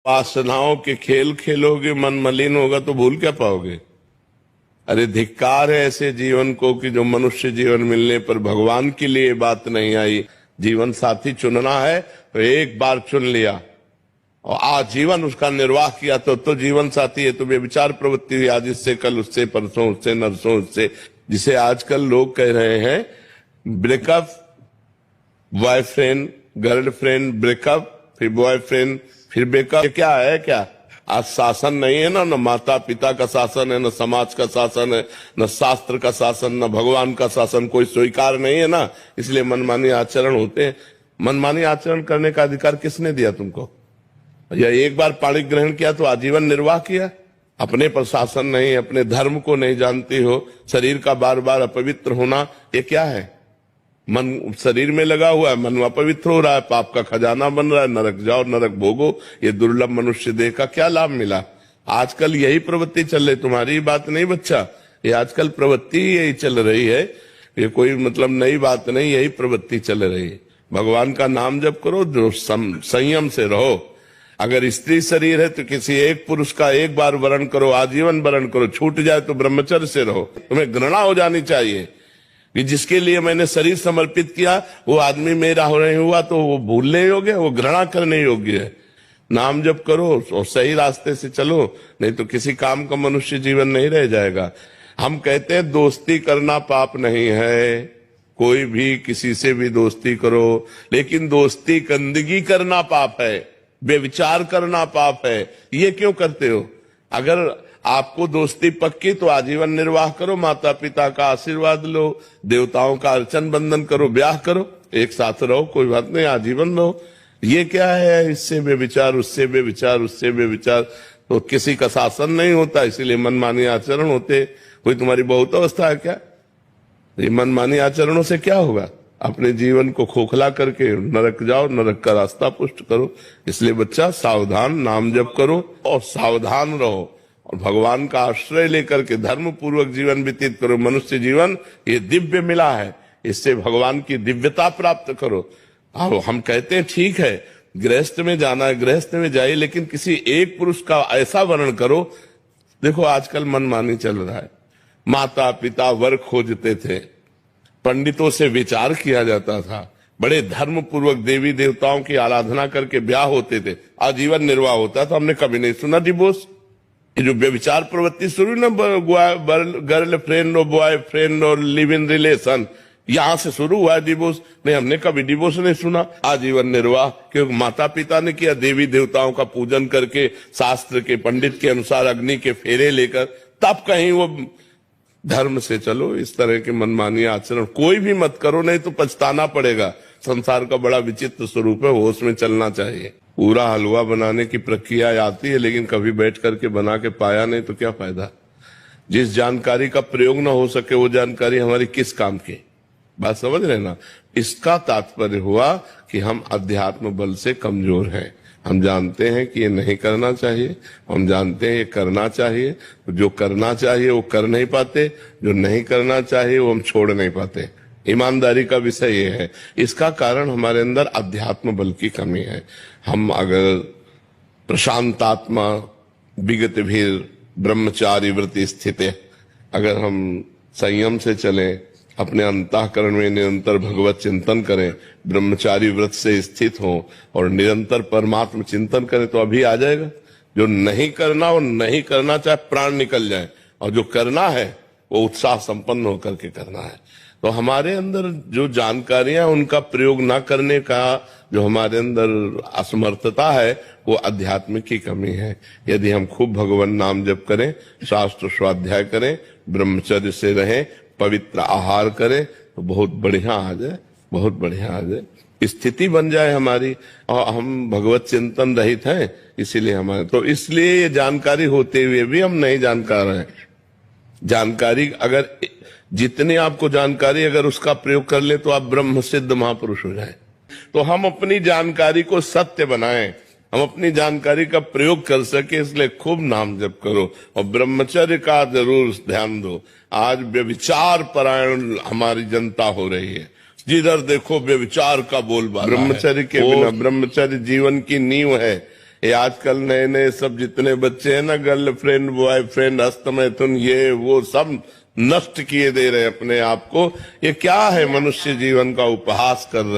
वासनाओं के खेल खेलोगे, मन मलिन होगा तो भूल क्या पाओगे। अरे धिक्कार है ऐसे जीवन को कि जो मनुष्य जीवन मिलने पर भगवान के लिए बात नहीं आई। जीवन साथी चुनना है तो एक बार चुन लिया और आजीवन उसका निर्वाह किया तो जीवन साथी है। तो व्यभिचार प्रवृत्ति हुई आज इससे, कल उससे, परसों उससे, नरसों उससे, जिसे आजकल लोग कह रहे हैं ब्रेकअप, बॉयफ्रेंड गर्लफ्रेंड, ब्रेकअप, फिर बॉयफ्रेंड, फिर ब्रेकअप। क्या है क्या? आज शासन नहीं है ना, न माता पिता का शासन है, न समाज का शासन है, न शास्त्र का शासन, न भगवान का शासन, कोई स्वीकार नहीं है ना, इसलिए मनमानी आचरण होते हैं। मनमानी आचरण करने का अधिकार किसने दिया तुमको? या एक बार पाणी ग्रहण किया तो आजीवन निर्वाह किया? अपने पर शासन नहीं, अपने धर्म को नहीं जानती हो, शरीर का बार बार अपवित्र होना, ये क्या है? मन शरीर में लगा हुआ है, मन अपवित्र हो रहा है, पाप का खजाना बन रहा है, नरक जाओ नरक भोगो। ये दुर्लभ मनुष्य देह का क्या लाभ मिला? आजकल यही प्रवृत्ति चल रही, तुम्हारी बात नहीं बच्चा, ये आजकल प्रवृत्ति यही चल रही है। ये कोई मतलब नई बात नहीं, यही प्रवृत्ति चल रही है। भगवान का नाम जप करो, जो संयम से रहो। अगर स्त्री शरीर है तो किसी एक पुरुष का एक बार वरण करो, आजीवन वरण करो, छूट जाए तो ब्रह्मचर्य से रहो। तुम्हें घृणा हो जानी चाहिए कि जिसके लिए मैंने शरीर समर्पित किया वो आदमी मेरा हो नहीं हुआ तो वो भूलने योग्य है, वो घृणा करने योग्य है। नाम जप करो और सही रास्ते से चलो, नहीं तो किसी काम का मनुष्य जीवन नहीं रह जाएगा। हम कहते हैं दोस्ती करना पाप नहीं है, कोई भी किसी से भी दोस्ती करो, लेकिन दोस्ती गंदगी करना पाप है, बेविचार करना पाप है। ये क्यों करते हो? अगर आपको दोस्ती पक्की तो आजीवन निर्वाह करो, माता पिता का आशीर्वाद लो, देवताओं का अर्चन बंदन करो, ब्याह करो, एक साथ रहो, कोई बात नहीं, आजीवन रहो। ये क्या है? इससे बेविचार, उससे बेविचार, उससे बेविचार, तो किसी का शासन नहीं होता, इसीलिए मनमानी आचरण होते। कोई तुम्हारी बहुत अवस्था है क्या? ये मनमानी आचरणों से क्या होगा? अपने जीवन को खोखला करके नरक जाओ, नरक का रास्ता पुष्ट करो। इसलिए बच्चा सावधान, नाम जप करो और सावधान रहो और भगवान का आश्रय लेकर के धर्म पूर्वक जीवन व्यतीत करो। मनुष्य जीवन ये दिव्य मिला है, इससे भगवान की दिव्यता प्राप्त करो। अब हम कहते हैं ठीक है गृहस्थ में जाना है, गृहस्थ में जाइए, लेकिन किसी एक पुरुष का ऐसा वर्ण करो। देखो आजकल मनमानी चल रहा है, माता पिता वर खोजते थे, पंडितों से विचार किया जाता था, बड़े धर्म पूर्वक देवी देवताओं की आराधना करके ब्याह होते थे, आजीवन निर्वाह होता था। हमने कभी नहीं सुना डिवोर्स। ये जो व्यभिचार प्रवृत्ति शुरू ना, गर्ल फ्रेंड और बॉय फ्रेंड और लिव इन रिलेशन, यहां से शुरू हुआ है डिवोर्स। नहीं, हमने कभी डिवोर्स नहीं सुना। आजीवन निर्वाह क्योंकि माता पिता ने किया, देवी देवताओं का पूजन करके, शास्त्र के पंडित के अनुसार अग्नि के फेरे लेकर, तब कहीं वो धर्म से चलो। इस तरह के मनमानी आचरण कोई भी मत करो, नहीं तो पछताना पड़ेगा। संसार का बड़ा विचित्र स्वरूप है, होश में चलना चाहिए। पूरा हलवा बनाने की प्रक्रिया आती है, लेकिन कभी बैठ करके बना के पाया नहीं तो क्या फायदा? जिस जानकारी का प्रयोग न हो सके वो जानकारी हमारी किस काम की? बात समझ रहे ना? इसका तात्पर्य हुआ कि हम अध्यात्म बल से कमजोर हैं। हम जानते हैं कि ये नहीं करना चाहिए, हम जानते हैं ये करना चाहिए। जो करना चाहिए वो कर नहीं पाते, जो नहीं करना चाहिए वो हम छोड़ नहीं पाते। ईमानदारी का विषय ये है। इसका कारण हमारे अंदर अध्यात्म बल की कमी है। हम अगर प्रशांतात्मा विगत भीर ब्रह्मचारी वृत्ति स्थित है, अगर हम संयम से चलें, अपने अंतःकरण में निरंतर भगवत चिंतन करें, ब्रह्मचारी व्रत से स्थित हों और निरंतर परमात्म चिंतन करें तो अभी आ जाएगा। जो नहीं करना वो नहीं करना, चाहे प्राण निकल जाए, और जो करना है वो उत्साह संपन्न होकर के करना है। तो हमारे अंदर जो जानकारियां उनका प्रयोग ना करने का जो हमारे अंदर असमर्थता है वो अध्यात्म की कमी है। यदि हम खूब भगवान नाम जप करें, शास्त्र स्वाध्याय करें, ब्रह्मचर्य से रहें, पवित्र आहार करें तो बहुत बढ़िया आ जाए, बहुत बढ़िया आ जाए, स्थिति बन जाए हमारी। और हम भगवत चिंतन रहित हैं, इसीलिए हमारे तो इसलिए ये जानकारी होते हुए भी हम नहीं जानकार हैं। जानकारी अगर जितनी आपको जानकारी अगर उसका प्रयोग कर ले तो आप ब्रह्म सिद्ध महापुरुष हो जाए। तो हम अपनी जानकारी को सत्य बनाएं, हम अपनी जानकारी का प्रयोग कर सके, इसलिए खूब नाम जप करो और ब्रह्मचर्य का जरूर ध्यान दो। आज व्यभिचार परायण हमारी जनता हो रही है, जिधर देखो व्यभिचार का बोलबाला। ब्रह्मचर्य के बिना, ब्रह्मचर्य जीवन की नींव है। ये आजकल नए नए सब जितने बच्चे हैं ना, गर्लफ्रेंड बॉयफ्रेंड हस्तमैथुन ये वो सब नष्ट किए दे रहे हैं अपने आप को। ये क्या है, मनुष्य जीवन का उपहास कर रहे हैं।